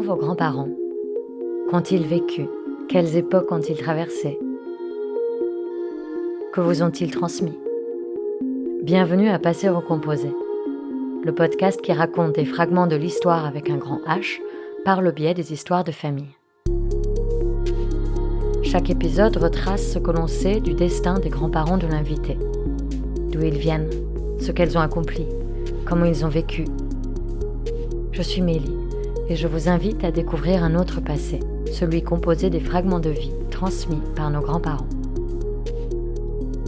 vos grands-parents? Qu'ont-ils vécu? Quelles époques ont-ils traversées? Que vous ont-ils transmis? Bienvenue à Passer au composé, le podcast qui raconte des fragments de l'histoire avec un grand H par le biais des histoires de famille. Chaque épisode retrace ce que l'on sait du destin des grands-parents de l'invité, d'où ils viennent, ce qu'elles ont accompli, comment ils ont vécu. Je suis Mélie et je vous invite à découvrir un autre passé, celui composé des fragments de vie transmis par nos grands-parents.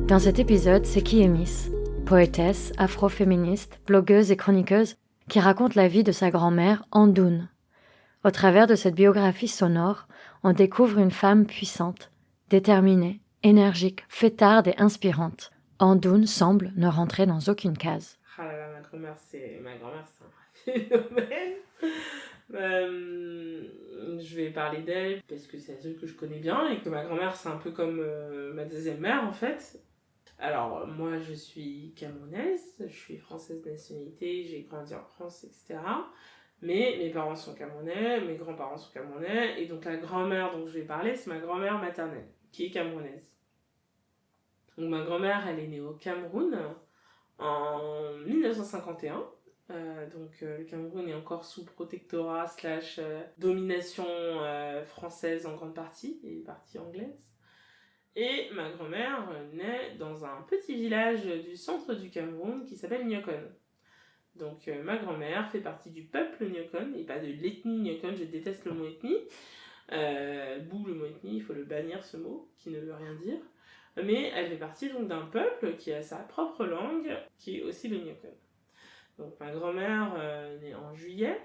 Dans cet épisode, c'est Miss, poétesse, afroféministe, blogueuse et chroniqueuse, qui raconte la vie de sa grand-mère, Andoun. Au travers de cette biographie sonore, on découvre une femme puissante, déterminée, énergique, fêtarde et inspirante. Andoun semble ne rentrer dans aucune case. Ah là là, ma grand-mère, c'est un phénomène. Je vais parler d'elle parce que c'est la seule que je connais bien et que ma grand-mère, c'est un peu comme ma deuxième mère en fait. Alors, moi, je suis camerounaise, je suis française de nationalité, j'ai grandi en France, etc. Mais mes parents sont camerounais, mes grands-parents sont camerounais, et donc la grand-mère dont je vais parler, c'est ma grand-mère maternelle, qui est camerounaise. Donc ma grand-mère, elle est née au Cameroun en 1951. Le Cameroun est encore sous protectorat / domination française en grande partie, et partie anglaise. Et ma grand-mère naît dans un petit village du centre du Cameroun qui s'appelle Nyokon. Donc ma grand-mère fait partie du peuple Nyokon, et pas de l'ethnie Nyokon, je déteste le mot ethnie. Bouh, le mot ethnie, il faut le bannir ce mot, qui ne veut rien dire. Mais elle fait partie donc d'un peuple qui a sa propre langue, qui est aussi le Nyokon. Donc ma grand-mère née en juillet,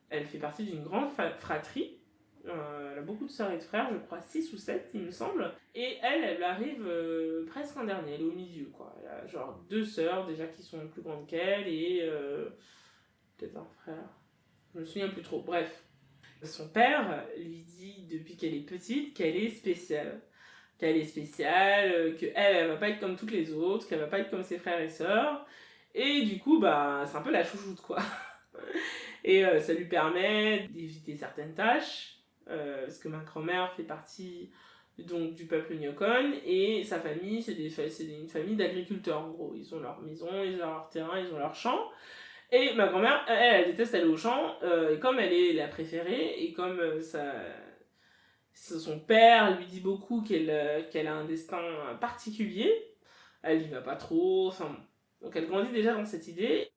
elle fait partie d'une grande fratrie. Elle a beaucoup de sœurs et de frères, je crois 6 ou 7 il me semble. Et elle arrive presque en dernier, elle est au milieu quoi. Elle a genre 2 sœurs déjà qui sont plus grandes qu'elle et peut-être un frère. Je me souviens plus trop, bref. Son père lui dit depuis qu'elle est petite qu'elle est spéciale. Qu'elle va pas être comme toutes les autres, qu'elle va pas être comme ses frères et sœurs. Et du coup, c'est un peu la chouchoute, quoi. Et ça lui permet d'éviter certaines tâches, parce que ma grand-mère fait partie donc, du peuple Nyokon, et sa famille, c'est une famille d'agriculteurs, en gros. Ils ont leur maison, ils ont leur terrain, ils ont leur champ. Et ma grand-mère, elle déteste aller au champ, et comme elle est la préférée, et comme son père lui dit beaucoup qu'elle a un destin particulier, elle y va pas trop, enfin bon. Donc elle grandit déjà dans cette idée.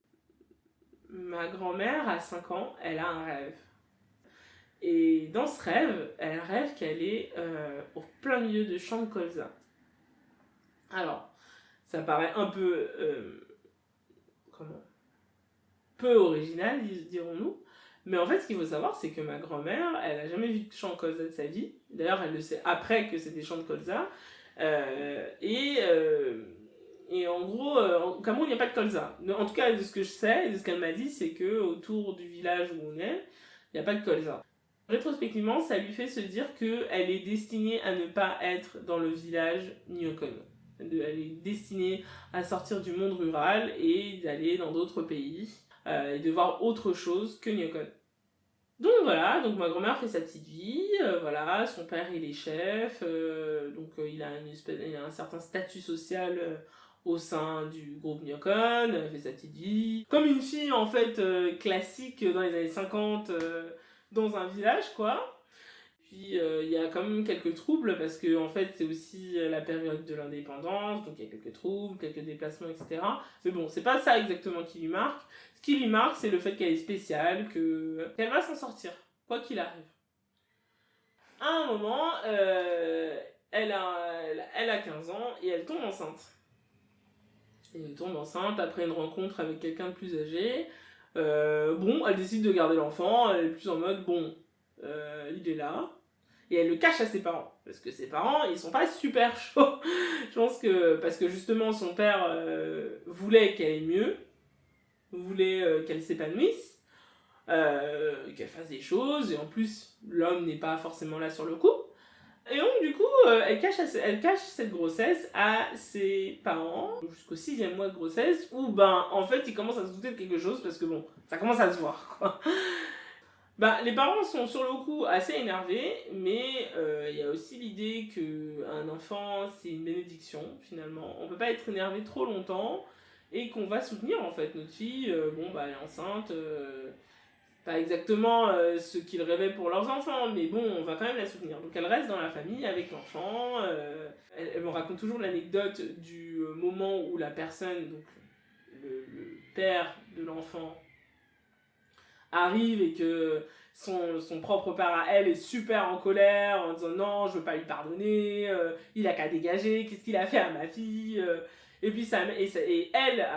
Ma grand-mère, à 5 ans, elle a un rêve. Et dans ce rêve, elle rêve qu'elle est au plein milieu de champs de colza. Alors, ça paraît un peu... peu original, dirons-nous. Mais en fait, ce qu'il faut savoir, c'est que ma grand-mère, elle a jamais vu de champ de colza de sa vie. D'ailleurs, elle le sait après que c'est des champs de colza. Et en gros, au Cameroun, il n'y a pas de colza. En tout cas, de ce que je sais, de ce qu'elle m'a dit, c'est qu'autour du village où on est, il n'y a pas de colza. Rétrospectivement, ça lui fait se dire qu'elle est destinée à ne pas être dans le village Nyokon. Elle est destinée à sortir du monde rural et d'aller dans d'autres pays et de voir autre chose que Nyokon. Donc voilà, donc ma grand-mère fait sa petite vie, voilà, son père il est chef, il a un certain statut social au sein du groupe Nyokon, elle fait sa petite vie. Comme une fille en fait classique dans les années 50 dans un village quoi. Puis il y a quand même quelques troubles parce que en fait c'est aussi la période de l'indépendance, donc il y a quelques troubles, quelques déplacements, etc. Mais bon, c'est pas ça exactement qui lui marque. Ce qui lui marque, c'est le fait qu'elle est spéciale, qu'elle va s'en sortir, quoi qu'il arrive. À un moment, elle a 15 ans et elle tombe enceinte. Et elle tombe enceinte après une rencontre avec quelqu'un de plus âgé. Elle décide de garder l'enfant, elle est plus en mode, il est là. Et elle le cache à ses parents. Parce que ses parents, ils sont pas super chauds. Je pense que, parce que justement, son père voulait qu'elle ait mieux, voulait qu'elle s'épanouisse, qu'elle fasse des choses, et en plus, l'homme n'est pas forcément là sur le coup. Et donc, du coup, elle cache cette grossesse à ses parents jusqu'au 6e mois de grossesse, où, en fait, ils commencent à se douter de quelque chose, parce que ça commence à se voir, quoi. Bah, les parents sont sur le coup assez énervés, mais il y a aussi l'idée qu'un enfant, c'est une bénédiction, finalement. On peut pas être énervé trop longtemps, et qu'on va soutenir, en fait, notre fille. Bon, bah, elle est enceinte, pas exactement ce qu'ils rêvaient pour leurs enfants, mais bon, on va quand même la soutenir. Donc elle reste dans la famille avec l'enfant. Elle me raconte toujours l'anecdote du moment où la personne, donc le père de l'enfant, arrive et que son propre père à elle est super en colère en disant non, je veux pas lui pardonner, il a qu'à dégager, qu'est-ce qu'il a fait à ma fille. Et puis et elle,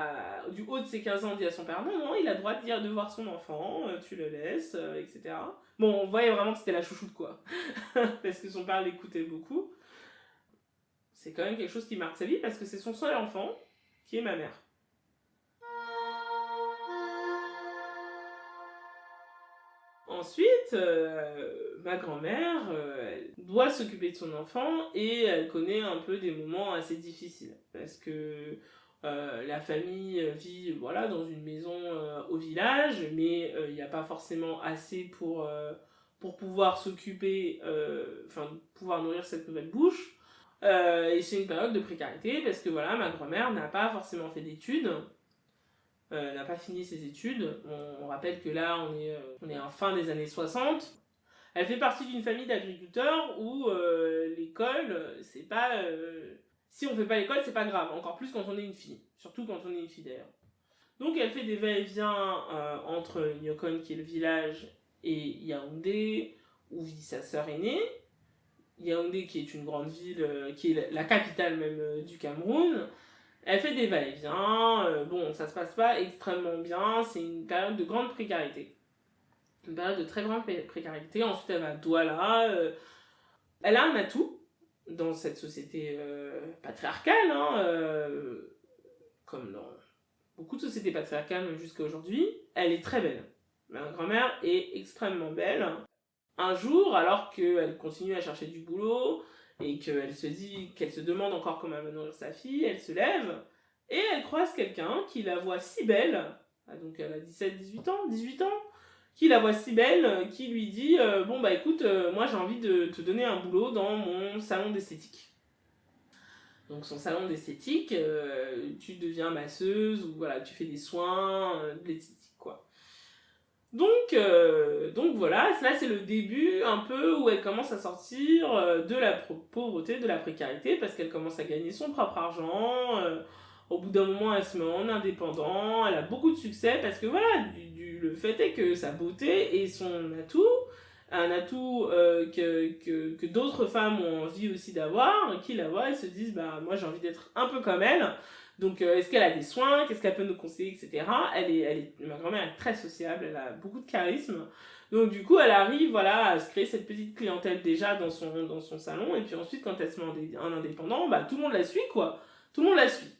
du haut de ses 15 ans, dit à son père non, non, il a le droit de voir son enfant, tu le laisses, etc. Bon, on voyait vraiment que c'était la chouchoute, quoi. Parce que son père l'écoutait beaucoup. C'est quand même quelque chose qui marque sa vie parce que c'est son seul enfant qui est ma mère. Ensuite, ma grand-mère doit s'occuper de son enfant et elle connaît un peu des moments assez difficiles parce que la famille vit voilà, dans une maison au village, mais il n'y a pas forcément assez pour pouvoir s'occuper, pouvoir nourrir cette nouvelle bouche. Et c'est une période de précarité parce que voilà, ma grand-mère n'a pas forcément fait d'études. N'a pas fini ses études. On rappelle que là, on est en fin des années 60. Elle fait partie d'une famille d'agriculteurs où l'école, c'est pas... si on fait pas l'école, c'est pas grave. Encore plus quand on est une fille. Surtout quand on est une fille, d'ailleurs. Donc, elle fait des va-et-vient entre Nyokon, qui est le village, et Yaoundé, où vit sa sœur aînée. Yaoundé, qui est une grande ville, qui est la capitale même du Cameroun. Elle fait des va-et-vient, bon, ça se passe pas extrêmement bien, c'est une période de grande précarité. Une période de très grande précarité. Ensuite, elle va à Douala. Elle a un atout dans cette société patriarcale, comme dans beaucoup de sociétés patriarcales, même jusqu'à aujourd'hui. Elle est très belle. Ma grand-mère est extrêmement belle. Un jour, alors qu'elle continue à chercher du boulot, et qu'elle se demande encore comment elle va nourrir sa fille, elle se lève, et elle croise quelqu'un qui la voit si belle, donc elle a 18 ans, qui la voit si belle, qui lui dit bon bah écoute, moi j'ai envie de te donner un boulot dans mon salon d'esthétique. Donc son salon d'esthétique, tu deviens masseuse, ou voilà, tu fais des soins, de l'esthétique, quoi. Donc voilà, là c'est le début un peu où elle commence à sortir de la pauvreté, de la précarité, parce qu'elle commence à gagner son propre argent. Au bout d'un moment, elle se met en indépendant, elle a beaucoup de succès, parce que voilà, le fait est que sa beauté est son atout, un atout que d'autres femmes ont envie aussi d'avoir, qui la voient et se disent, bah moi j'ai envie d'être un peu comme elle. Donc, est-ce qu'elle a des soins? Qu'est-ce qu'elle peut nous conseiller, etc. Ma grand-mère est très sociable, elle a beaucoup de charisme. Donc, du coup, elle arrive voilà, à se créer cette petite clientèle déjà dans son salon. Et puis ensuite, quand elle se met en indépendant, bah, tout le monde la suit, quoi. Tout le monde la suit.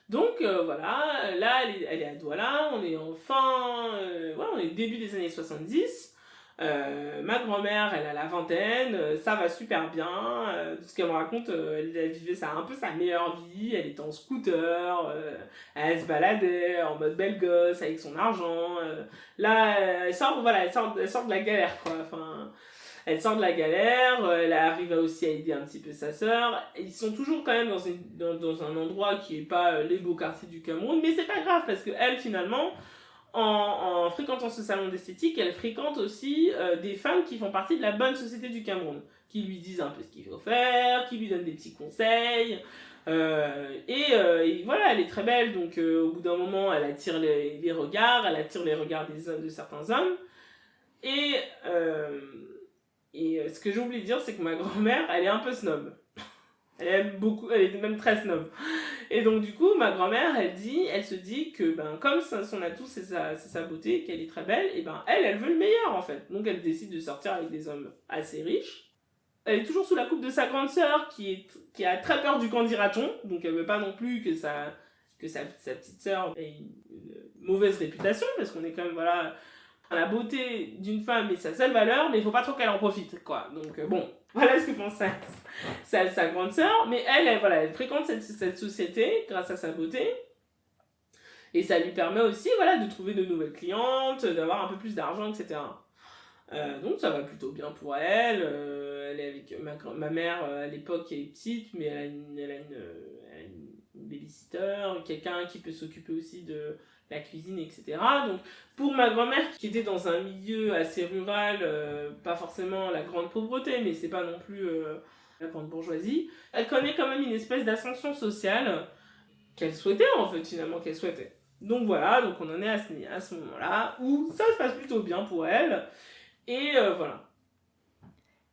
Donc, voilà, là, elle est à Douala. On est on est début des années 70. Ma grand-mère, elle a la vingtaine, ça va super bien. De ce qu'elle me raconte, elle vivait un peu sa meilleure vie. Elle était en scooter, elle se baladait en mode belle gosse avec son argent. Là, elle sort de la galère, quoi. Enfin, elle sort de la galère, elle arrive aussi à aider un petit peu sa sœur. Ils sont toujours quand même dans un endroit qui est pas les beaux quartiers du Cameroun, mais c'est pas grave parce que elle, finalement, en fréquentant ce salon d'esthétique, elle fréquente aussi des femmes qui font partie de la bonne société du Cameroun, qui lui disent un peu ce qu'il faut faire, qui lui donnent des petits conseils. Et voilà, elle est très belle, donc au bout d'un moment, elle attire les regards, elle attire les regards de certains hommes. Et ce que j'ai oublié de dire, c'est que ma grand-mère, elle est un peu snob. Elle est même très snob. Et donc du coup, ma grand-mère, elle se dit que comme son atout c'est sa beauté, qu'elle est très belle, et elle veut le meilleur en fait. Donc elle décide de sortir avec des hommes assez riches. Elle est toujours sous la coupe de sa grande sœur qui a très peur du qu'en dira-t-on. Donc elle veut pas non plus que sa petite sœur ait une mauvaise réputation, parce qu'on est quand même voilà, la beauté d'une femme est sa seule valeur, mais il faut pas trop qu'elle en profite, quoi. Donc bon, voilà ce que pense sa grande sœur. Mais elle fréquente cette société grâce à sa beauté. Et ça lui permet aussi voilà, de trouver de nouvelles clientes, d'avoir un peu plus d'argent, etc. Donc ça va plutôt bien pour elle. Elle est avec ma mère à l'époque, elle est petite, mais elle a une babysitter, quelqu'un qui peut s'occuper aussi de la cuisine, etc. Donc pour ma grand-mère qui était dans un milieu assez rural, pas forcément la grande pauvreté, mais c'est pas non plus la grande bourgeoisie, elle connaît quand même une espèce d'ascension sociale qu'elle souhaitait en fait finalement, qu'elle souhaitait. Donc voilà, donc on en est à ce moment-là où ça se passe plutôt bien pour elle. Et voilà.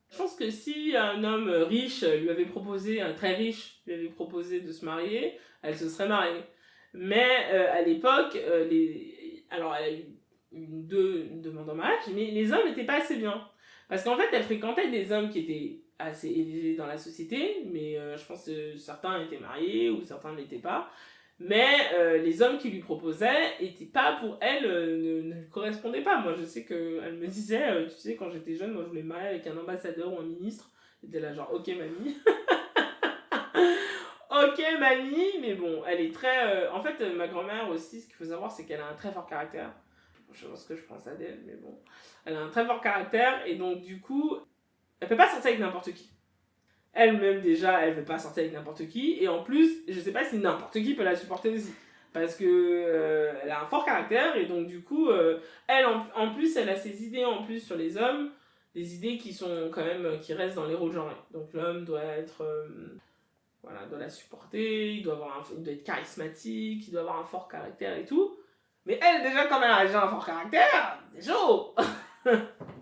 Je pense que si un homme riche lui avait proposé, un très riche lui avait proposé de se marier, elle se serait mariée. Mais à l'époque, alors elle a eu une demande en mariage, mais les hommes n'étaient pas assez bien. Parce qu'en fait, elle fréquentait des hommes qui étaient assez élevés dans la société, mais je pense que certains étaient mariés ou certains ne l'étaient pas. Mais les hommes qui lui proposaient étaient pas pour elle, ne lui correspondaient pas. Moi je sais qu'elle me disait, tu sais, quand j'étais jeune, moi je voulais me marier avec un ambassadeur ou un ministre. J'étais là genre ok mamie. Ok mamie, mais bon, elle est très... En fait, ma grand-mère aussi, ce qu'il faut savoir, c'est qu'elle a un très fort caractère. Je sais pas ce que je pense à d'elle, mais bon. Elle a un très fort caractère, et donc du coup, elle peut pas sortir avec n'importe qui. Elle-même déjà, elle veut pas sortir avec n'importe qui, et en plus, je sais pas si n'importe qui peut la supporter aussi. Parce que elle a un fort caractère, et donc du coup, elle en plus, elle a ses idées en plus sur les hommes, des idées qui sont quand même, qui restent dans les rôles genrés. Donc l'homme doit être... voilà, doit la supporter, il doit être charismatique, il doit avoir un fort caractère et tout. Mais elle, déjà, comme elle a déjà un fort caractère, c'est chaud.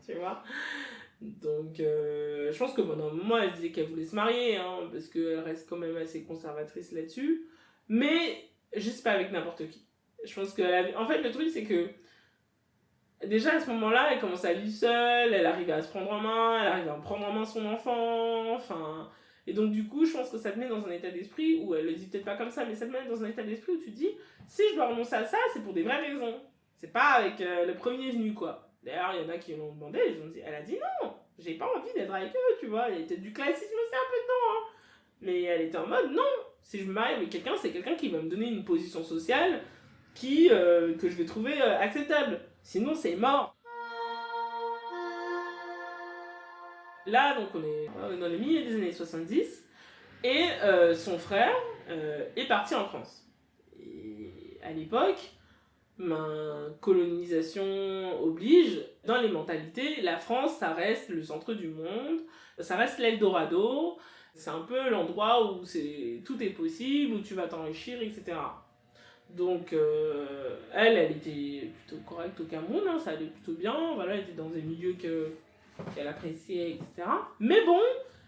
Tu vois. Donc, je pense que pendant un moment, elle disait qu'elle voulait se marier, hein, parce qu'elle reste quand même assez conservatrice là-dessus. Mais, juste pas avec n'importe qui. Je pense en fait, le truc, c'est que, déjà, à ce moment-là, elle commence à vivre seule, elle arrive à se prendre en main, elle arrive à prendre en main son enfant, enfin... Et donc, du coup, je pense que ça te met dans un état d'esprit où, elle le dit peut-être pas comme ça, mais ça te met dans un état d'esprit où tu te dis, si je dois renoncer à ça, c'est pour des vraies raisons. C'est pas avec le premier venu, quoi. D'ailleurs, il y en a qui l'ont demandé, elle a dit non, j'ai pas envie d'être avec eux, tu vois. Il y a peut-être du classisme aussi un peu dedans, hein. Mais elle était en mode, non, si je me marie avec quelqu'un, c'est quelqu'un qui va me donner une position sociale que je vais trouver acceptable. Sinon, c'est mort. Là, donc, on est dans le milieu des années 70, et son frère est parti en France. Et à l'époque, colonisation oblige, dans les mentalités, la France, ça reste le centre du monde, ça reste l'Eldorado, c'est un peu l'endroit où tout est possible, où tu vas t'enrichir, etc. Donc, elle était plutôt correcte au Cameroun, hein, ça allait plutôt bien, voilà, elle était dans des milieux qu'elle appréciait, etc. Mais bon,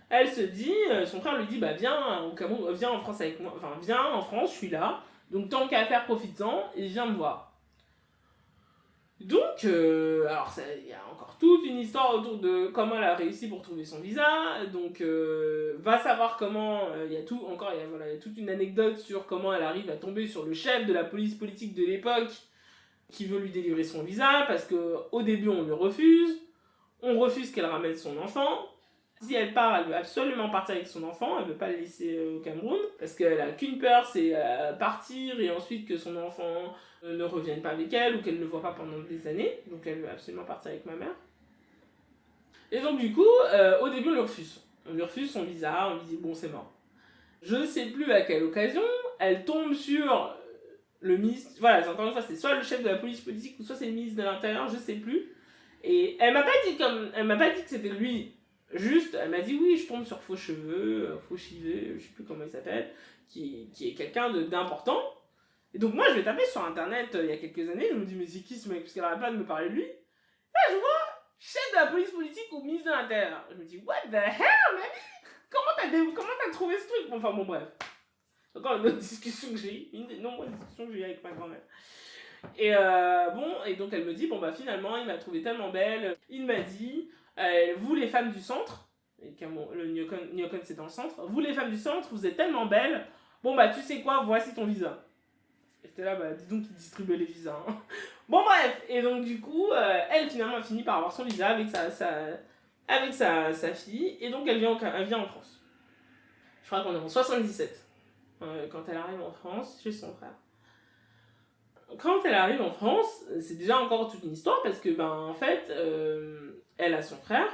elle se dit, son frère lui dit, bah viens au Cameroun, viens en France avec moi, enfin viens en France, je suis là, donc tant qu'à faire, profites-en, et viens me voir. Donc, alors il y a encore toute une histoire autour de comment elle a réussi pour trouver son visa, donc va savoir comment, il y a toute une anecdote sur comment elle arrive à tomber sur le chef de la police politique de l'époque qui veut lui délivrer son visa, parce qu'au début on lui refuse, on refuse qu'elle ramène son enfant. Si elle part, elle veut absolument partir avec son enfant, elle veut pas le laisser au Cameroun, parce qu'elle a qu'une peur, c'est partir et ensuite que son enfant ne revienne pas avec elle ou qu'elle ne le voit pas pendant des années. Donc elle veut absolument partir avec ma mère. Et donc du coup, au début on lui refuse. On lui refuse son visa, on lui dit bon c'est mort. Je ne sais plus à quelle occasion, elle tombe sur le ministre, voilà, encore une fois, c'est soit le chef de la police politique ou soit c'est le ministre de l'Intérieur, je sais plus. Et elle m'a pas dit que c'était lui. Juste, elle m'a dit oui, je tombe sur Fauchivet, je sais plus comment il s'appelle, qui est quelqu'un d'important. Et donc moi, je vais taper sur internet il y a quelques années, je me dis mais c'est qui ce mec, parce qu'elle arrête pas de me parler de lui. Là, je vois chef de la police politique ou ministre de l'Intérieur. Je me dis what the hell, man, comment t'as trouvé ce truc. Enfin bon, bref. C'est encore une autre discussion que j'ai eue, une des nombreuses discussions que j'ai eues avec ma grand-mère. Et bon, et donc elle me dit, bon bah finalement, il m'a trouvé tellement belle. Il m'a dit, vous les femmes du centre, et le Nyokon c'est dans le centre, vous les femmes du centre, vous êtes tellement belles, bon bah tu sais quoi, voici ton visa. Et j'étais là, bah dis donc qu'il distribuait les visas. Hein. Bon bref, et donc du coup, elle finalement a fini par avoir son visa avec sa fille, et donc elle vient en France. Je crois qu'on est en 77, quand elle arrive en France, chez son frère. quand elle arrive en France, c'est déjà encore toute une histoire parce que, en fait, elle a son frère,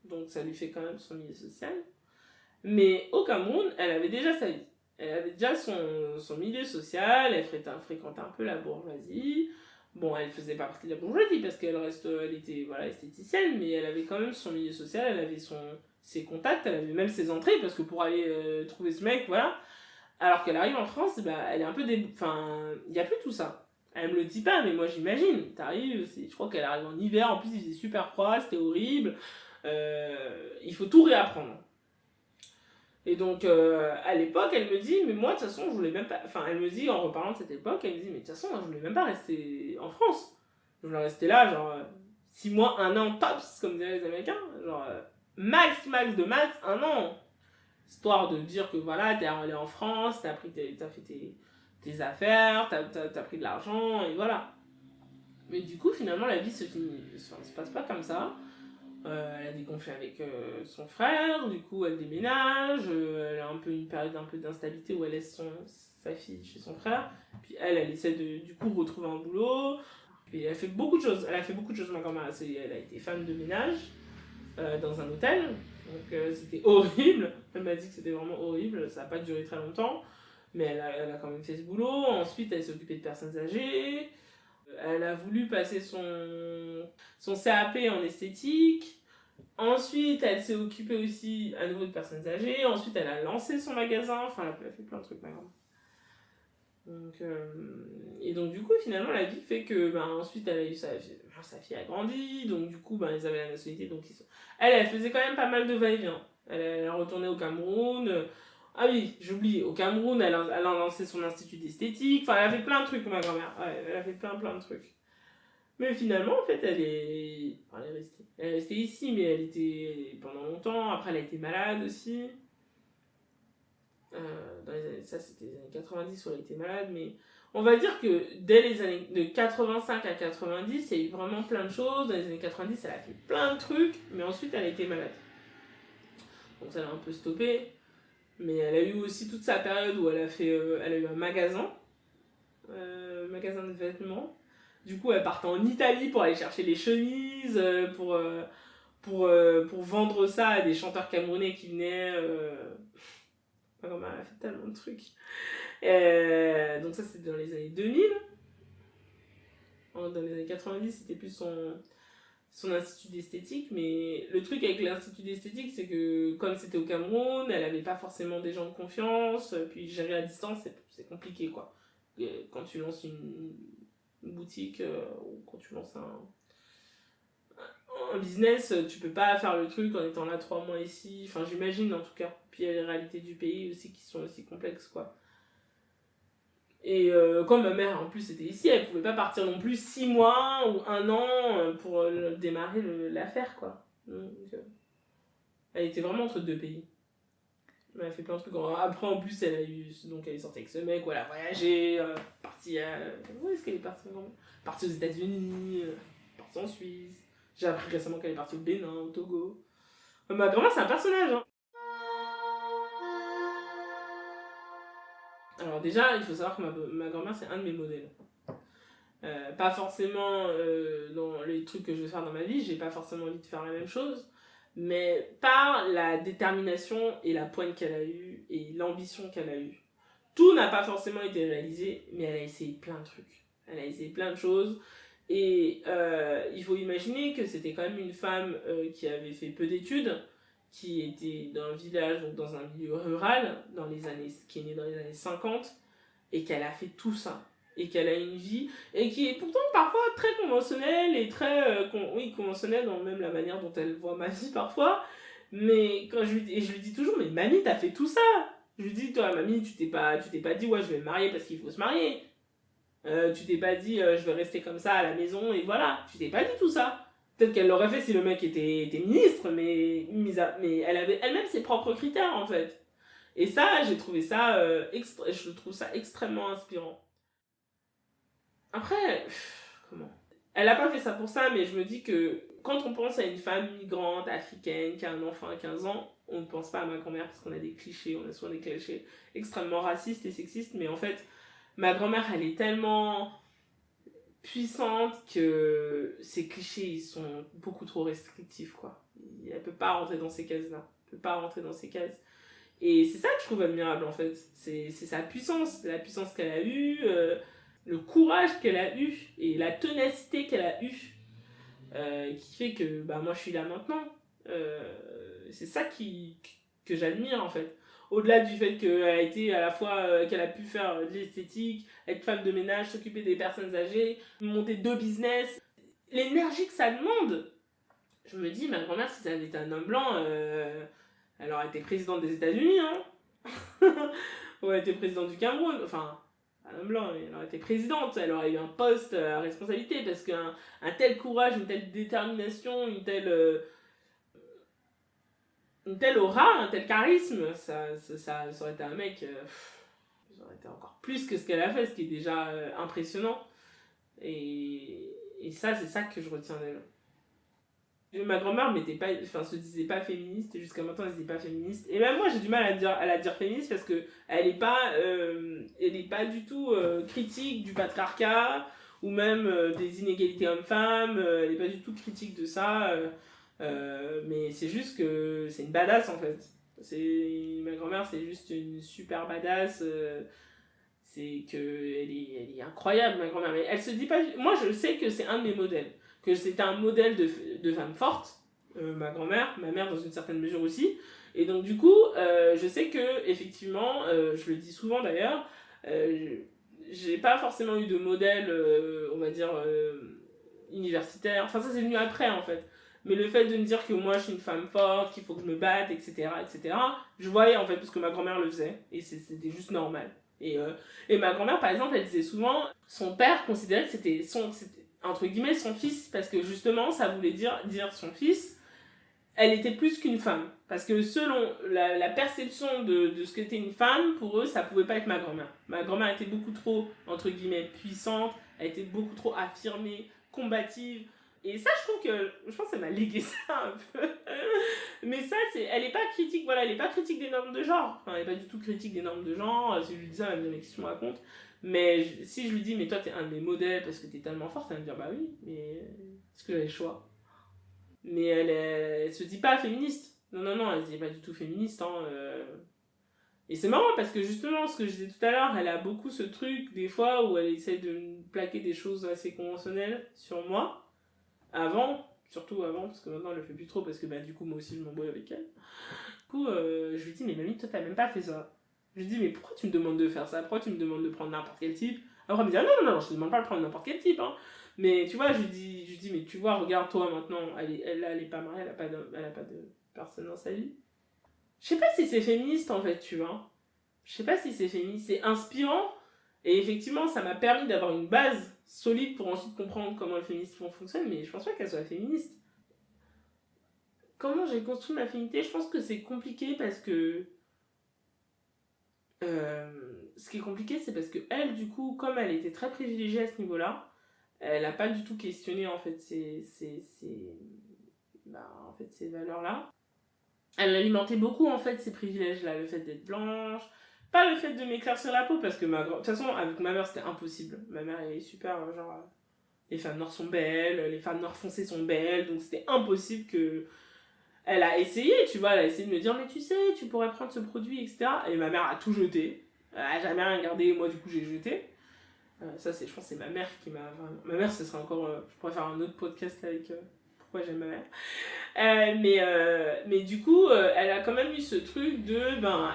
donc ça lui fait quand même son milieu social. Mais au Cameroun, elle avait déjà sa vie. Elle avait déjà son milieu social, elle fréquentait un peu la bourgeoisie. Bon, elle faisait pas partie de la bourgeoisie parce elle était esthéticienne, mais elle avait quand même son milieu social, elle avait ses contacts, elle avait même ses entrées parce que pour aller trouver ce mec, voilà. Alors qu'elle arrive en France, elle est un peu enfin, il n'y a plus tout ça. Elle me le dit pas, mais moi j'imagine. Je crois qu'elle arrive en hiver, en plus il faisait super froid, c'était horrible. Il faut tout réapprendre. Et donc, à l'époque, elle me dit, mais moi, de toute façon, je voulais même pas... Enfin, elle me dit, en reparlant de cette époque, elle me dit, mais de toute façon, moi, je voulais même pas rester en France. Je voulais rester là, genre, 6 mois, 1 an, tops, comme diraient les Américains. Genre, max de max, 1 an. Histoire de dire que, voilà, t'es allé en France, t'as fait tes affaires, t'as pris de l'argent, et voilà. Mais du coup, finalement, la vie se passe pas comme ça. Elle a des conflits avec son frère, du coup elle déménage, elle a une période un peu d'instabilité où elle laisse sa fille chez son frère, puis elle essaie de du coup retrouver un boulot, puis elle a fait beaucoup de choses, ma grand-mère, elle a été femme de ménage dans un hôtel, donc c'était horrible, elle m'a dit que c'était vraiment horrible, ça n'a pas duré très longtemps, mais elle a quand même fait ce boulot. Ensuite elle s'est occupée de personnes âgées. Elle a voulu passer son CAP en esthétique. Ensuite, elle s'est occupée aussi à nouveau de personnes âgées. Ensuite, elle a lancé son magasin. Enfin, elle a fait plein de trucs, ma grand-mère. Et donc, du coup, finalement, la vie fait que, ensuite, elle a eu sa fille a grandi. Donc, du coup, ils avaient la nationalité. Donc, elle faisait quand même pas mal de va-et-vient. Elle est retournée au Cameroun. Ah oui, j'oublie, au Cameroun, elle a lancé son institut d'esthétique. Enfin, elle a fait plein de trucs, ma grand-mère. Ouais, elle a fait plein de trucs. Mais finalement, en fait, elle est restée. Elle est restée ici, mais elle était pendant longtemps. Après, elle a été malade aussi. Ça, c'était les années 90 où elle était malade. Mais on va dire que dès les années de 85 à 90, il y a eu vraiment plein de choses. Dans les années 90, elle a fait plein de trucs. Mais ensuite, elle a été malade. Donc, ça l'a un peu stoppé. Mais elle a eu aussi toute sa période où elle a eu un magasin de vêtements. Du coup, elle partait en Italie pour aller chercher les chemises, pour vendre ça à des chanteurs camerounais qui venaient. Ma grand-mère a fait tellement de trucs. Donc ça, c'était dans les années 2000. Dans les années 90, c'était plus son institut d'esthétique, mais le truc avec l'institut d'esthétique, c'est que comme c'était au Cameroun, elle avait pas forcément des gens de confiance, puis gérer à distance, c'est compliqué, quoi. Quand tu lances une boutique, ou quand tu lances un business, tu peux pas faire le truc en étant là 3 mois ici, enfin j'imagine en tout cas. Puis il y a les réalités du pays aussi qui sont aussi complexes, quoi. Et quand ma mère en plus était ici, elle pouvait pas partir non plus 6 mois ou 1 an pour démarrer l'affaire, quoi. Donc, elle était vraiment entre 2 pays. Elle a fait plein de trucs. Après, en plus, elle est sortie avec ce mec, elle a voyagé, partie à... Où est-ce qu'elle est partie? Partie aux États-Unis, partie en Suisse. J'ai appris récemment qu'elle est partie au Bénin, au Togo. Ma grand-mère, c'est un personnage, hein. Alors déjà, il faut savoir que ma grand-mère, c'est un de mes modèles. Pas forcément dans les trucs que je vais faire dans ma vie, j'ai pas forcément envie de faire la même chose, mais par la détermination et la poigne qu'elle a eue et l'ambition qu'elle a eue. Tout n'a pas forcément été réalisé, mais elle a essayé plein de trucs. Elle a essayé plein de choses. Et il faut imaginer que c'était quand même une femme qui avait fait peu d'études, qui était dans un village, donc dans un milieu rural, qui est née dans les années 50, et qu'elle a fait tout ça. Et qu'elle a une vie, et qui est pourtant parfois très conventionnelle, et très conventionnelle dans même la manière dont elle voit ma vie parfois. Mais quand je lui dis toujours, mais mamie, t'as fait tout ça. Je lui dis, toi, mamie, tu t'es pas dit, ouais, je vais me marier parce qu'il faut se marier. Tu t'es pas dit, je vais rester comme ça à la maison, et voilà. Tu t'es pas dit tout ça. Peut-être qu'elle l'aurait fait si le mec était ministre, mais elle avait elle-même ses propres critères, en fait. Et ça, j'ai trouvé ça, je trouve ça extrêmement inspirant. Après, comment? Elle a pas fait ça pour ça, mais je me dis que quand on pense à une femme migrante, africaine, qui a un enfant à 15 ans, on ne pense pas à ma grand-mère parce qu'on a des clichés, on a souvent des clichés extrêmement racistes et sexistes, mais en fait, Ma grand-mère, elle est tellement puissante que ces clichés, ils sont beaucoup trop restrictifs, quoi. Elle peut pas rentrer dans ces cases-là. Elle peut pas rentrer dans ces cases. Et c'est ça que je trouve admirable, en fait. C'est sa puissance, la puissance qu'elle a eue, le courage qu'elle a eu et la ténacité qu'elle a eue, qui fait que moi, je suis là maintenant. C'est ça que j'admire, en fait. Au-delà du fait qu'elle a été à la fois, qu'elle a pu faire de l'esthétique, être femme de ménage, s'occuper des personnes âgées, monter 2 business, l'énergie que ça demande. Je me dis, ma grand-mère, si ça avait été un homme blanc, elle aurait été présidente des États-Unis, hein. Ou elle était présidente du Cameroun, enfin, un homme blanc, mais elle aurait été présidente, elle aurait eu un poste à responsabilité, parce qu'un tel courage, une telle détermination, une telle aura, un tel charisme, ça aurait été un mec, ça aurait été encore plus que ce qu'elle a fait, ce qui est déjà impressionnant. Et ça, c'est ça que je retiens d'elle. Ma grand-mère se disait pas féministe, et jusqu'à maintenant elle se disait pas féministe. Et même moi j'ai du mal à la dire féministe parce que elle est pas du tout critique du patriarcat ou même des inégalités hommes-femmes. Elle est pas du tout critique de ça. Mais c'est juste que c'est une badass en fait. Ma grand-mère c'est juste une super badass. C'est que elle est incroyable ma grand-mère. Mais elle se dit pas. Moi je sais que c'est un de mes modèles. Que c'était un modèle de femme forte, ma grand-mère, ma mère dans une certaine mesure aussi. Et donc du coup, je sais que effectivement, je le dis souvent d'ailleurs, j'ai pas forcément eu de modèle, on va dire, universitaire. Enfin ça c'est venu après en fait. Mais le fait de me dire que moi je suis une femme forte, qu'il faut que je me batte, etc., je voyais en fait parce que ma grand-mère le faisait et c'était juste normal. Et ma grand-mère par exemple, elle disait souvent, son père considérait que c'était entre guillemets son fils, parce que justement ça voulait dire son fils, elle était plus qu'une femme, parce que selon la perception de ce qu'était une femme, pour eux ça pouvait pas être ma grand-mère était beaucoup trop entre guillemets puissante, elle était beaucoup trop affirmée, combative, et ça je pense qu'elle m'a légué ça un peu. Mais ça elle est pas critique, voilà, elle est pas critique des normes de genre, enfin elle est pas du tout critique des normes de genre. Si je lui dis ça elle va me dire mais qu'est-ce que tu me racontes. Mais si je lui dis, mais toi t'es un de mes modèles parce que t'es tellement forte, elle va me dire, bah oui, mais est-ce que j'avais le choix? Mais elle se dit pas féministe. Non, elle se dit pas du tout féministe. Hein, Et c'est marrant parce que justement, ce que je disais tout à l'heure, elle a beaucoup ce truc, des fois, où elle essaie de me plaquer des choses assez conventionnelles sur moi. Surtout avant, parce que maintenant elle le fait plus trop, parce que du coup, moi aussi je m'embrouille avec elle. Du coup, je lui dis, mais mamie, toi t'as même pas fait ça. Je lui dis, mais pourquoi tu me demandes de faire ça? Pourquoi tu me demandes de prendre n'importe quel type? Alors elle me dit, ah non, je te demande pas de prendre n'importe quel type. Hein. Mais tu vois, je lui dis, mais tu vois, regarde toi maintenant, elle est pas mariée, elle a pas de personne dans sa vie. Je sais pas si c'est féministe en fait, tu vois. Je sais pas si c'est féministe, c'est inspirant. Et effectivement, ça m'a permis d'avoir une base solide pour ensuite comprendre comment le féminisme fonctionne, mais je pense pas qu'elle soit féministe. Comment j'ai construit ma féminité? Je pense que c'est compliqué parce que ce qui est compliqué, c'est parce que elle, du coup, comme elle était très privilégiée à ce niveau-là, elle n'a pas du tout questionné en fait ces valeurs-là. Elle alimentait beaucoup en fait ces privilèges-là, le fait d'être blanche, pas le fait de m'éclaircir la peau parce que de toute façon avec ma mère c'était impossible. Ma mère elle est super genre les femmes noires sont belles, les femmes noires foncées sont belles, donc c'était impossible que elle a essayé, tu vois, elle a essayé de me dire mais tu sais, tu pourrais prendre ce produit, etc. Et ma mère a tout jeté. Elle a jamais rien gardé, moi du coup j'ai jeté. Ça c'est, je pense que c'est ma mère qui m'a... Ma mère ce serait encore... je pourrais faire un autre podcast avec pourquoi j'aime ma mère. Mais du coup, elle a quand même eu ce truc de,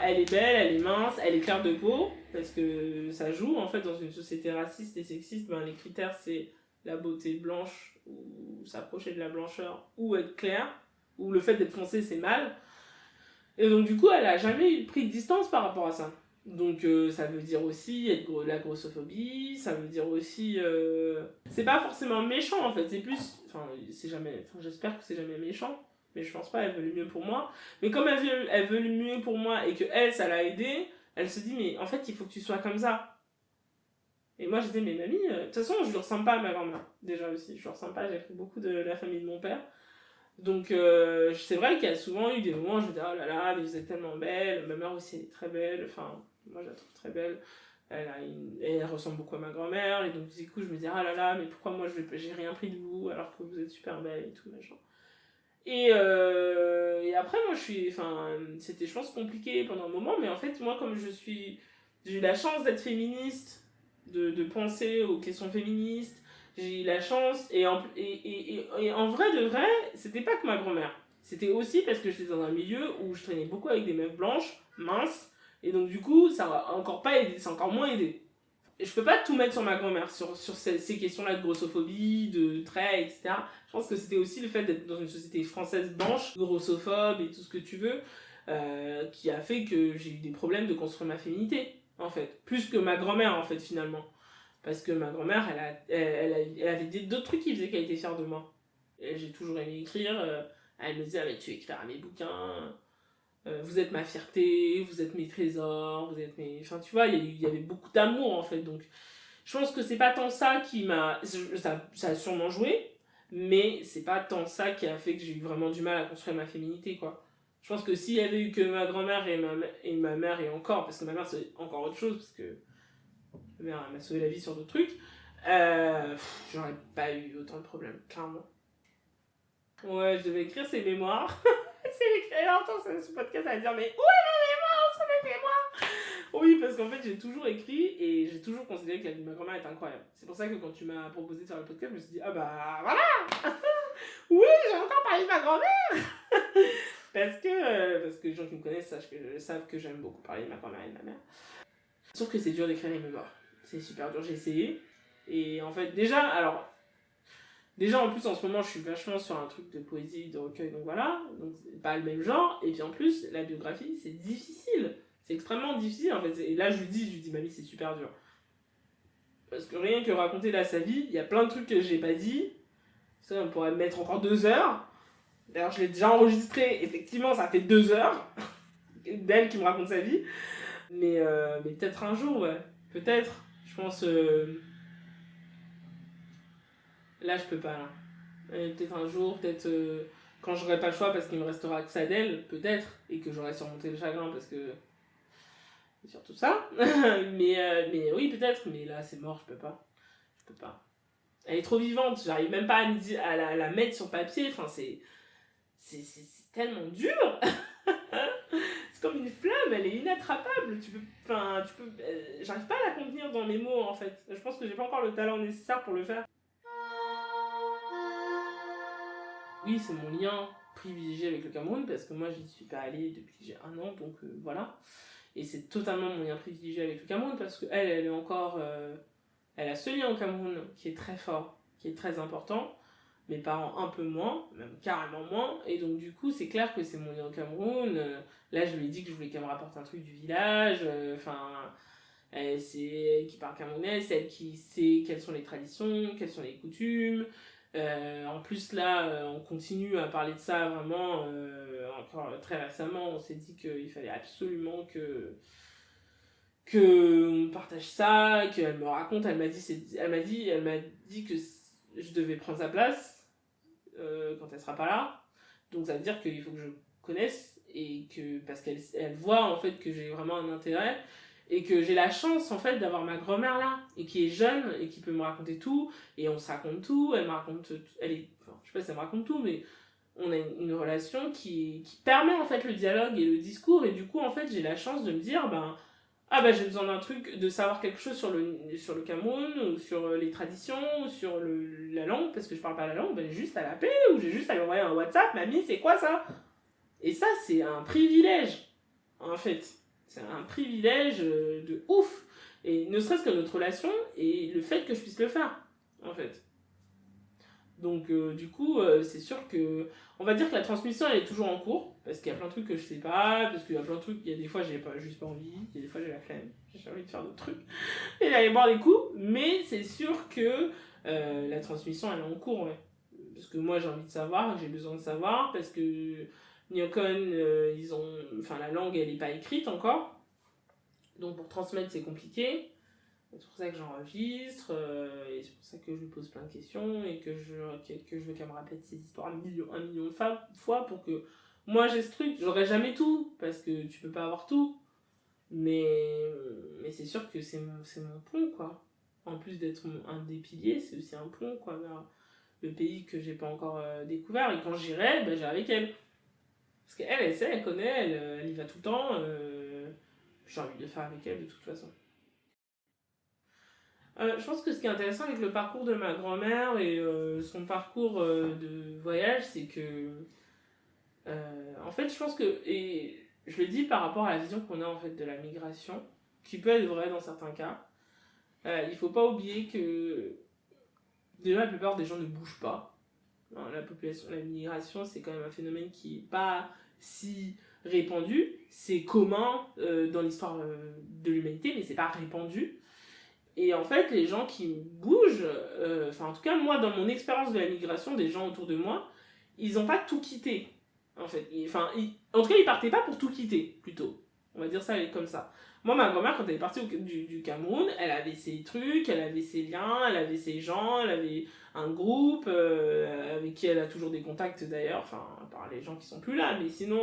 elle est belle, elle est mince, elle est claire de peau, parce que ça joue en fait dans une société raciste et sexiste, les critères c'est la beauté blanche, ou s'approcher de la blancheur, ou être claire, ou le fait d'être foncé c'est mal. Et donc du coup, elle a jamais pris de distance par rapport à ça. Donc ça veut dire aussi la grossophobie, ça veut dire aussi... c'est pas forcément méchant en fait, c'est plus... j'espère que c'est jamais méchant, mais je pense pas, elle veut le mieux pour moi. Mais comme elle veut le mieux pour moi et que elle, ça l'a aidée, elle se dit, mais en fait, il faut que tu sois comme ça. Et moi, je disais, mais mamie, de toute façon, je lui ressemble pas à ma grand-mère, déjà aussi. Je lui ressemble pas, j'ai pris beaucoup de la famille de mon père. Donc c'est vrai qu'il y a souvent eu des moments où je me dis oh là là mais vous êtes tellement belle, ma mère aussi elle est très belle, enfin moi je la trouve très belle, elle ressemble beaucoup à ma grand-mère, et donc du coup je me dis ah là là, mais pourquoi moi j'ai rien pris de vous alors que vous êtes super belle et tout machin. Et après moi c'était je pense compliqué pendant un moment, mais en fait moi comme j'ai eu la chance d'être féministe, de penser aux questions féministes, j'ai eu la chance, et en vrai de vrai, c'était pas que ma grand-mère, c'était aussi parce que j'étais dans un milieu où je traînais beaucoup avec des meufs blanches, minces, et donc du coup ça a encore pas aidé, ça a encore moins aidé. Et je peux pas tout mettre sur ma grand-mère, sur ces questions-là de grossophobie, de traits, etc. Je pense que c'était aussi le fait d'être dans une société française blanche, grossophobe et tout ce que tu veux, qui a fait que j'ai eu des problèmes de construire ma féminité, en fait. Plus que ma grand-mère, en fait, finalement. Parce que ma grand-mère, elle avait d'autres trucs qui faisaient qu'elle était fière de moi. Et j'ai toujours aimé écrire. Elle me disait, ah, mais tu écriras mes bouquins. Vous êtes ma fierté, vous êtes mes trésors, vous êt mes... Enfin, tu vois, il y avait beaucoup d'amour, en fait. Donc, je pense que c'est pas tant ça qui m'a... Ça a sûrement joué, mais c'est pas tant ça qui a fait que j'ai eu vraiment du mal à construire ma féminité, quoi. Je pense que s'il y avait eu que ma grand-mère et ma mère, et encore, parce que ma mère, c'est encore autre chose, parce que ma mère m'a sauvé la vie sur d'autres trucs, j'aurais pas eu autant de problèmes, clairement. Ouais, je devais écrire ses mémoires. C'est écrit longtemps sur ce podcast à dire, mais où est ma mémoire, sur mes mémoires? Oui, parce qu'en fait, j'ai toujours écrit et j'ai toujours considéré que la vie de ma grand-mère est incroyable. C'est pour ça que quand tu m'as proposé de faire le podcast, je me suis dit, ah bah voilà. Oui, j'ai encore parlé de ma grand-mère. parce que les gens qui me connaissent savent que j'aime beaucoup parler de ma grand-mère et de ma mère. Sauf que c'est dur d'écrire les mémoires. C'est super dur, j'ai essayé. Et en fait, Déjà, en plus, en ce moment, je suis vachement sur un truc de poésie, de recueil, donc voilà. Donc, c'est pas le même genre. Et puis, en plus, la biographie, c'est difficile. C'est extrêmement difficile, en fait. Et là, je lui dis, mamie, c'est super dur. Parce que rien que raconter là sa vie, il y a plein de trucs que j'ai pas dit. Ça, on pourrait mettre encore 2 heures. D'ailleurs, je l'ai déjà enregistré. Effectivement, ça fait 2 heures d'elle qui me raconte sa vie. Mais peut-être un jour, ouais. Peut-être. Je pense... Là, je peux pas, là. Peut-être un jour, peut-être quand j'aurai pas le choix parce qu'il me restera que ça d'elle, peut-être, et que j'aurai surmonté le chagrin parce que c'est surtout ça. mais oui, peut-être, mais là, c'est mort, je peux pas. Je peux pas. Elle est trop vivante, j'arrive même pas à la mettre sur papier, enfin, c'est tellement dur. C'est comme une flamme, elle est inattrapable. J'arrive pas à la contenir dans mes mots, en fait. Je pense que j'ai pas encore le talent nécessaire pour le faire. Oui, c'est mon lien privilégié avec le Cameroun, parce que moi, j'y suis pas allée depuis que j'ai 1 an, donc voilà. Et c'est totalement mon lien privilégié avec le Cameroun, parce qu'elle, elle est encore... elle a ce lien au Cameroun qui est très fort, qui est très important. Mes parents un peu moins, même carrément moins. Et donc, du coup, c'est clair que c'est mon lien au Cameroun. Là, je lui ai dit que je voulais qu'elle me rapporte un truc du village. C'est elle qui parle camerounais, c'est elle qui sait quelles sont les traditions, quelles sont les coutumes. En plus là, on continue à parler de ça vraiment. Encore très récemment, on s'est dit qu'il fallait absolument qu'on partage ça, qu'elle me raconte. Elle m'a dit que je devais prendre sa place quand elle sera pas là. Donc ça veut dire qu'il faut que je connaisse, et que parce qu'elle voit en fait que j'ai vraiment un intérêt. Et que j'ai la chance en fait d'avoir ma grand-mère là, et qui est jeune et qui peut me raconter tout, et on se raconte tout, elle me raconte, je sais pas si elle me raconte tout, mais on a une relation qui permet en fait le dialogue et le discours, et du coup en fait j'ai la chance de me dire j'ai besoin d'un truc, de savoir quelque chose sur le Cameroun, ou sur les traditions, ou sur la langue, parce que je parle pas la langue, j'ai juste à l'appeler, ou j'ai juste à lui envoyer un WhatsApp, mamie c'est quoi ça? Et ça c'est un privilège en fait. C'est un privilège de ouf. Et ne serait-ce que notre relation et le fait que je puisse le faire, en fait. Donc, du coup, c'est sûr que... On va dire que la transmission, elle est toujours en cours. Parce qu'il y a plein de trucs que je sais pas. Parce qu'il y a plein de trucs... Il y a des fois, j'ai juste pas envie. Il y a des fois, j'ai la flemme. J'ai envie de faire d'autres trucs. Et d'aller boire des coups. Mais c'est sûr que la transmission, elle est en cours, ouais. Parce que moi, j'ai envie de savoir. J'ai besoin de savoir. Parce que... Nyokon, la langue, elle n'est pas écrite encore. Donc pour transmettre, c'est compliqué. C'est pour ça que j'enregistre, et c'est pour ça que je lui pose plein de questions, et que je veux qu'elle me répète ces histoires 1 million de fois pour que moi j'ai ce truc. J'aurai jamais tout, parce que tu peux pas avoir tout. Mais c'est sûr que c'est mon pont, quoi. En plus d'être un des piliers, c'est aussi un pont, quoi, vers le pays que j'ai pas encore découvert. Et quand j'irai, j'irai avec elle. Parce qu'elle, elle sait, elle connaît, elle y va tout le temps. J'ai envie de le faire avec elle de toute façon. Je pense que ce qui est intéressant avec le parcours de ma grand-mère et son parcours de voyage, c'est que en fait, je pense que, et je le dis par rapport à la vision qu'on a en fait de la migration, qui peut être vraie dans certains cas, il faut pas oublier que déjà la plupart des gens ne bougent pas. Alors, la population, la migration, c'est quand même un phénomène qui est pas si répandu. C'est commun dans l'histoire de l'humanité, mais c'est pas répandu. Et en fait, les gens qui bougent, en tout cas, moi, dans mon expérience de la migration, des gens autour de moi, ils n'ont pas tout quitté. En fait, en tout cas, ils partaient pas pour tout quitter, plutôt. On va dire ça comme ça. Moi, ma grand-mère, quand elle est partie du Cameroun, elle avait ses trucs, elle avait ses liens, elle avait ses gens, elle avait un groupe avec qui elle a toujours des contacts d'ailleurs, enfin, par les gens qui sont plus là, mais sinon,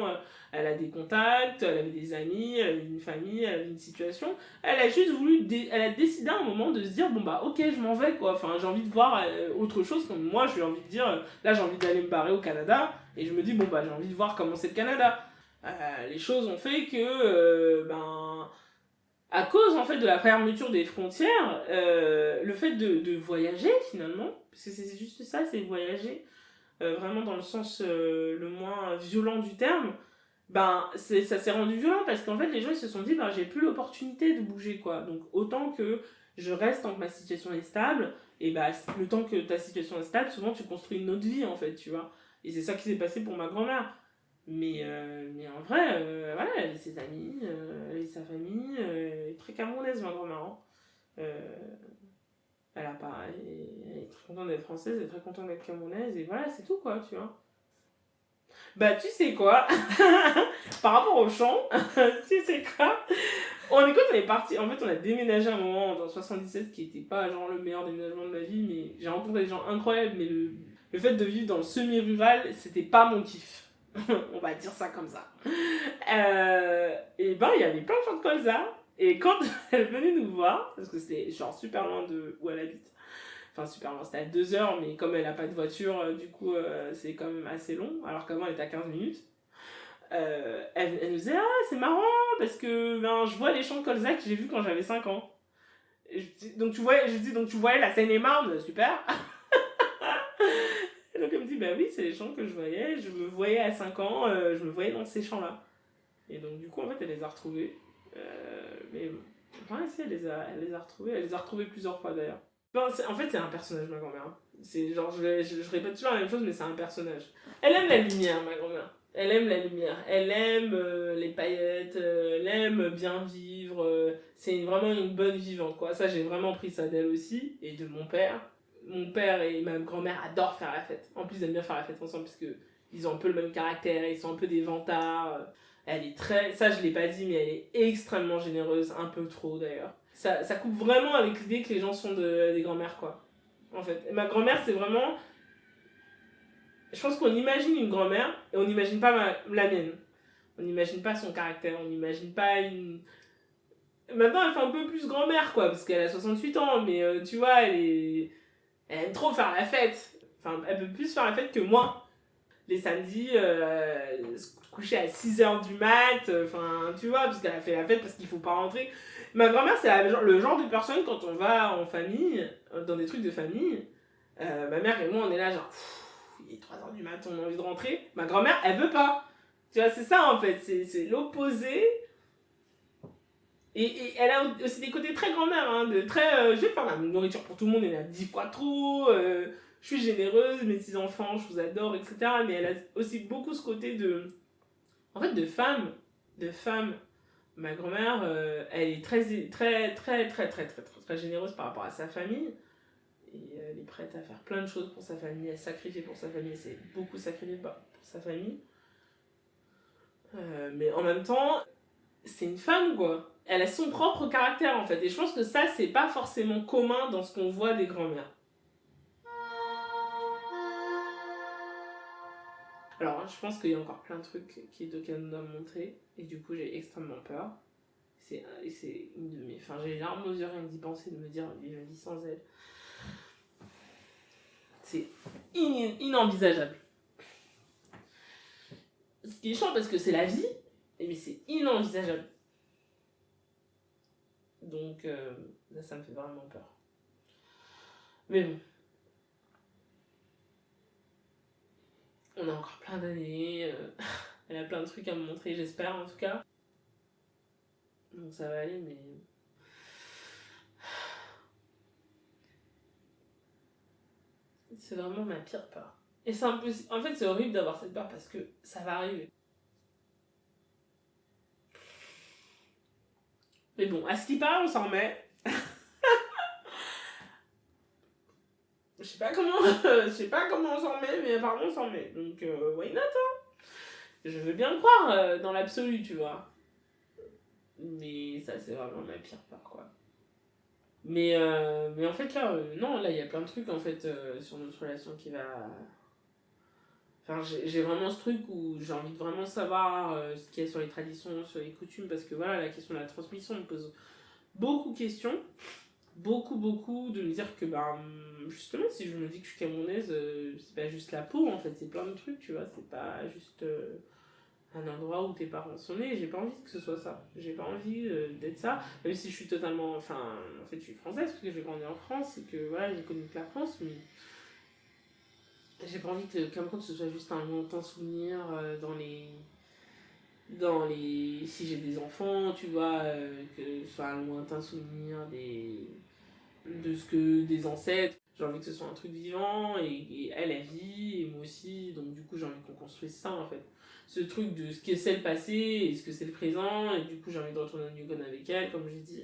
elle a des contacts, elle avait des amis, elle avait une famille, elle avait une situation. Elle a juste voulu, elle a décidé à un moment de se dire, bon bah ok, je m'en vais quoi, enfin, j'ai envie de voir autre chose, comme moi, j'ai envie de dire, là, j'ai envie d'aller me barrer au Canada, et je me dis, bon bah j'ai envie de voir comment c'est le Canada. Les choses ont fait que, à cause en fait de la fermeture des frontières, le fait de voyager finalement, parce que c'est juste ça, c'est voyager, vraiment dans le sens le moins violent du terme, ça s'est rendu violent parce qu'en fait les gens ils se sont dit j'ai plus l'opportunité de bouger quoi, donc autant que je reste tant que ma situation est stable, et le temps que ta situation est stable, souvent tu construis une autre vie en fait, tu vois, et c'est ça qui s'est passé pour ma grand-mère. Mais en vrai, voilà, elle avait ses amis, elle avait sa famille, elle est très camerounaise, ma grand-mère. Hein. Elle a pas, elle est très contente d'être française, elle est très contente d'être camerounaise, et voilà, c'est tout quoi, tu vois. Bah, tu sais quoi, par rapport au chant, tu sais quoi, quand on est parti, en fait, on a déménagé un moment dans 77 qui était pas genre le meilleur déménagement de ma vie, mais j'ai rencontré des gens incroyables, mais le fait de vivre dans le semi-rural, c'était pas mon kiff. On va dire ça comme ça. Et il y avait plein de gens de colza. Et quand elle venait nous voir, parce que c'était genre super loin de où elle habite, enfin super loin, c'était à 2 heures, mais comme elle a pas de voiture, du coup c'est quand même assez long, alors qu'avant elle était à 15 minutes. Elle nous disait, ah c'est marrant, parce que je vois les champs de colza que j'ai vus quand j'avais 5 ans. Donc tu voyais la Seine-et-Marne, super. Et donc elle me dit, oui, c'est les champs que je voyais, je me voyais à 5 ans, je me voyais dans ces champs-là. Et donc du coup, en fait, elle les a retrouvés. Mais ouais, si, elle les a retrouvés. Elle les a retrouvés plusieurs fois d'ailleurs. En fait, c'est un personnage, ma grand-mère. C'est genre, je répète toujours la même chose, mais c'est un personnage. Elle aime la lumière, ma grand-mère. Elle aime la lumière. Elle aime les paillettes. Elle aime bien vivre. C'est vraiment une bonne vivante, quoi. Ça, j'ai vraiment pris ça d'elle aussi. Et de mon père. Mon père et ma grand-mère adorent faire la fête. En plus, ils aiment bien faire la fête ensemble, parce que ils ont un peu le même caractère. Ils sont un peu des vantards. Elle est très... Ça, je l'ai pas dit, mais elle est extrêmement généreuse. Un peu trop, d'ailleurs. Ça coupe vraiment avec l'idée que les gens sont des grand-mères, quoi. En fait. Et ma grand-mère, c'est vraiment... Je pense qu'on imagine une grand-mère et on n'imagine pas la mienne. On n'imagine pas son caractère, on n'imagine pas une... Maintenant, elle fait un peu plus grand-mère, quoi, parce qu'elle a 68 ans, mais tu vois, elle aime trop faire la fête. Enfin, elle peut plus faire la fête que moi. Les samedis, se coucher à 6h du mat, tu vois, parce qu'elle a fait la fête parce qu'il faut pas rentrer. Ma grand-mère, c'est le genre de personne, quand on va en famille, dans des trucs de famille, ma mère et moi, on est là, genre, il est 3h du mat, on a envie de rentrer. Ma grand-mère, elle veut pas. Tu vois, c'est ça en fait, c'est l'opposé. Et elle a aussi des côtés très grand-mère, hein, de très. Je vais faire la nourriture pour tout le monde, elle a 10 fois trop. Je suis généreuse, mes 6 enfants, je vous adore, etc. Mais elle a aussi beaucoup ce côté de. En fait, de femme. De femme. Ma grand-mère, elle est très généreuse par rapport à sa famille. Et elle est prête à faire plein de choses pour sa famille. Elle sacrifie pour sa famille. Elle s'est beaucoup sacrifiée pour sa famille. Mais en même temps, c'est une femme, quoi. Elle a son propre caractère, en fait. Et je pense que ça, c'est pas forcément commun dans ce qu'on voit des grand-mères. Alors, je pense qu'il y a encore plein de trucs qui nous doivent montrer. Et du coup, j'ai extrêmement peur. c'est une de mes... Enfin, j'ai les larmes aux yeux rien que d'y penser, de me dire, vivre la vie sans elle. C'est inenvisageable. Ce qui est chiant parce que c'est la vie, mais c'est inenvisageable. Donc, là, ça me fait vraiment peur. Mais bon. On a encore plein d'années. Elle a plein de trucs à me montrer, j'espère en tout cas. Donc ça va aller, mais... C'est vraiment ma pire peur. Et c'est impossible. En fait, c'est horrible d'avoir cette peur parce que ça va arriver. Mais bon, à ce qui paraît, on s'en remet. Je sais pas comment on s'en remet, mais apparemment on s'en remet. Donc, why not, hein. Je veux bien le croire dans l'absolu, tu vois. Mais ça, c'est vraiment ma pire peur, quoi. Mais en fait, là, non, là, il y a plein de trucs, en fait, sur notre relation qui va... Enfin, j'ai vraiment ce truc où j'ai envie de vraiment savoir ce qu'il y a sur les traditions, sur les coutumes, parce que voilà, la question de la transmission me pose beaucoup de questions. Beaucoup, de me dire que, justement, si je me dis que je suis camerounaise, c'est pas juste la peau, en fait, c'est plein de trucs, tu vois, c'est pas juste... un endroit où tes parents sont nés, j'ai pas envie que ce soit ça. J'ai pas envie d'être ça, même si je suis totalement... Enfin, en fait, je suis française parce que j'ai grandi en France et que, voilà, j'ai connu que la France, mais j'ai pas envie que le Cameroun, ce soit juste un lointain souvenir dans les... Si j'ai des enfants, tu vois, que ce soit un lointain souvenir de ce que des ancêtres. J'ai envie que ce soit un truc vivant, et elle vit, et moi aussi, donc du coup j'ai envie qu'on construise ça en fait. Ce truc de ce que c'est le passé et ce que c'est le présent, et du coup j'ai envie de retourner au Yukon avec elle, comme j'ai dit.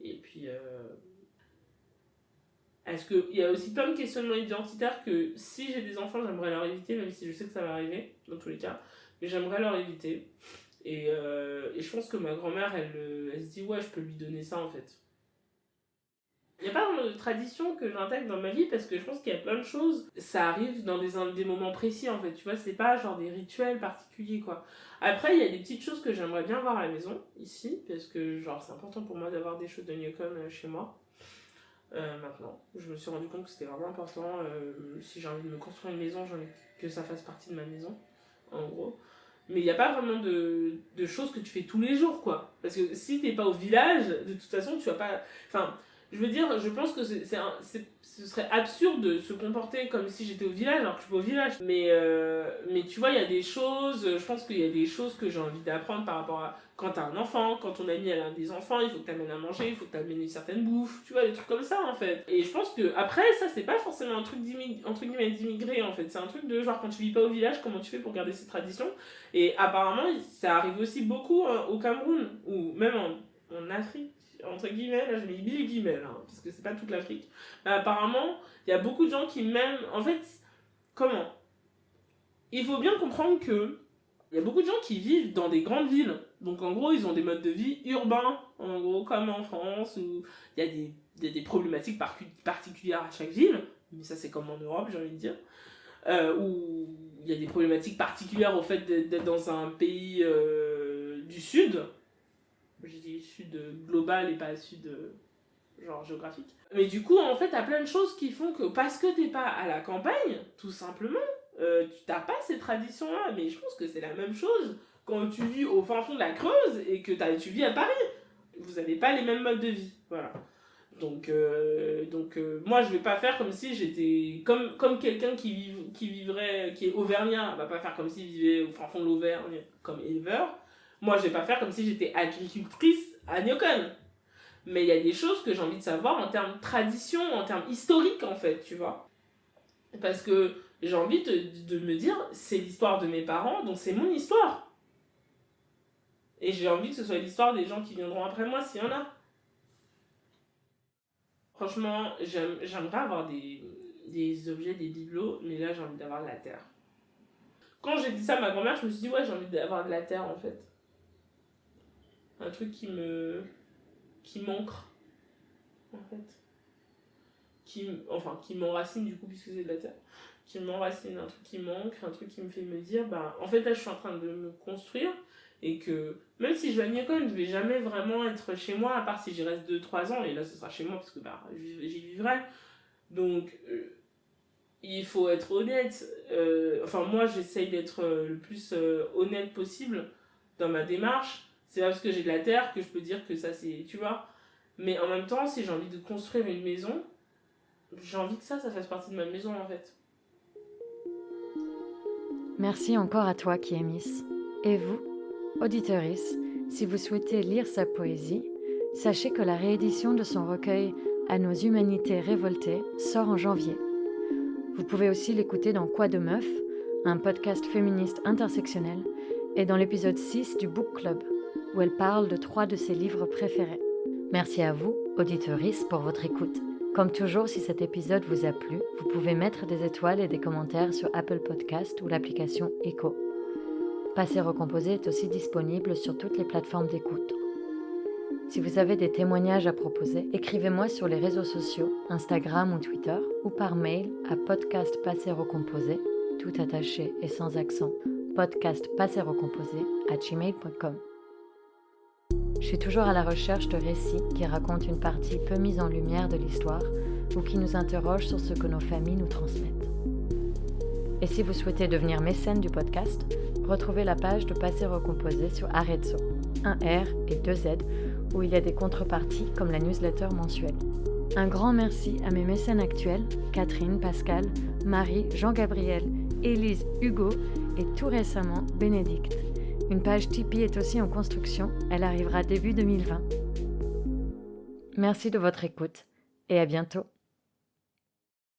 Et puis, est-ce qu'il y a aussi plein de questionnements identitaires que si j'ai des enfants, j'aimerais leur éviter, même si je sais que ça va arriver, dans tous les cas, mais j'aimerais leur éviter. Et je pense que ma grand-mère, elle se dit, ouais, je peux lui donner ça en fait. Il n'y a pas vraiment de tradition que j'intègre dans ma vie parce que je pense qu'il y a plein de choses. Ça arrive dans des moments précis en fait, tu vois, c'est pas genre des rituels particuliers quoi. Après, il y a des petites choses que j'aimerais bien voir à la maison, ici, parce que genre c'est important pour moi d'avoir des choses de Yukon chez moi. Maintenant, je me suis rendu compte que c'était vraiment important. Si j'ai envie de me construire une maison, j'ai envie que ça fasse partie de ma maison, en gros. Mais il n'y a pas vraiment de choses que tu fais tous les jours quoi. Parce que si t'es pas au village, de toute façon, tu vas pas. Enfin. Je veux dire, je pense que ce serait absurde de se comporter comme si j'étais au village alors que je suis pas au village. Mais tu vois, il y a des choses, je pense qu'il y a des choses que j'ai envie d'apprendre par rapport à quand t'as un enfant, quand ton ami elle a des enfants, il faut que t'amènes à manger, il faut que t'amènes une certaine bouffe, tu vois, des trucs comme ça en fait. Et je pense que après, ça c'est pas forcément un truc d'immigré en fait, c'est un truc de genre quand tu vis pas au village, comment tu fais pour garder ces traditions. Et apparemment, ça arrive aussi beaucoup au Cameroun, ou même en Afrique. Entre guillemets, là je mets mille guillemets, hein, parce que c'est pas toute l'Afrique. Mais apparemment, il y a beaucoup de gens qui m'aiment. En fait, comment? Il faut bien comprendre que il y a beaucoup de gens qui vivent dans des grandes villes. Donc en gros, ils ont des modes de vie urbains, en gros, comme en France, où il y a des problématiques particulières à chaque ville. Mais ça, c'est comme en Europe, j'ai envie de dire. Où il y a des problématiques particulières au fait d'être dans un pays du Sud. Je dis sud global et pas sud genre géographique. Mais du coup, en fait, t'as plein de choses qui font que parce que t'es pas à la campagne, tout simplement, tu t'as pas ces traditions-là. Mais je pense que c'est la même chose quand tu vis au fin fond de la Creuse et que tu vis à Paris. Vous avez pas les mêmes modes de vie. Voilà. Donc moi, je vais pas faire comme si j'étais... Comme quelqu'un qui est auvergnat, va pas faire comme s'il vivait au fin fond de l'Auvergne comme éleveur. Moi, je vais pas faire comme si j'étais agricultrice à Yukon. Mais il y a des choses que j'ai envie de savoir en termes de tradition, en termes historiques, en fait, tu vois. Parce que j'ai envie de me dire, c'est l'histoire de mes parents, donc c'est mon histoire. Et j'ai envie que ce soit l'histoire des gens qui viendront après moi, s'il y en a. Franchement, j'aimerais avoir des objets, des bibelots, mais là, j'ai envie d'avoir de la terre. Quand j'ai dit ça à ma grand-mère, je me suis dit, ouais, j'ai envie d'avoir de la terre, en fait. Un truc qui m'ancre, en fait. Qui m'enracine, du coup, puisque c'est de la terre. Qui m'enracine, un truc qui m'ancre, un truc qui me fait me dire, en fait, là, je suis en train de me construire, Et que même si je vais à une école, je vais jamais vraiment être chez moi, à part si j'y reste 2-3 ans, et là ce sera chez moi parce que j'y vivrai. Donc il faut être honnête. Enfin, moi j'essaye d'être le plus honnête possible dans ma démarche. C'est pas parce que j'ai de la terre que je peux dire que ça c'est. Tu vois. Mais en même temps, si j'ai envie de construire une maison, j'ai envie que ça fasse partie de ma maison en fait. Merci encore à toi, Kiemis. Et vous, auditeurice, si vous souhaitez lire sa poésie, sachez que la réédition de son recueil « À nos humanités révoltées » sort en janvier. Vous pouvez aussi l'écouter dans Quoi de meuf, un podcast féministe intersectionnel, et dans l'épisode 6 du Book Club, où elle parle de 3 de ses livres préférés. Merci à vous, auditeurice, pour votre écoute. Comme toujours, si cet épisode vous a plu, vous pouvez mettre des étoiles et des commentaires sur Apple Podcast ou l'application Echo. Passé Recomposé est aussi disponible sur toutes les plateformes d'écoute. Si vous avez des témoignages à proposer, écrivez-moi sur les réseaux sociaux, Instagram ou Twitter, ou par mail à podcastpassérecomposé, tout attaché et sans accent, podcastpassérecomposé@gmail.com. Je suis toujours à la recherche de récits qui racontent une partie peu mise en lumière de l'histoire ou qui nous interrogent sur ce que nos familles nous transmettent. Et si vous souhaitez devenir mécène du podcast, retrouvez la page de Passé Recomposé sur Arezzo, un R et 2 Z, où il y a des contreparties comme la newsletter mensuelle. Un grand merci à mes mécènes actuels, Catherine, Pascal, Marie, Jean-Gabriel, Élise, Hugo et tout récemment Bénédicte. Une page Tipeee est aussi en construction, elle arrivera début 2020. Merci de votre écoute et à bientôt.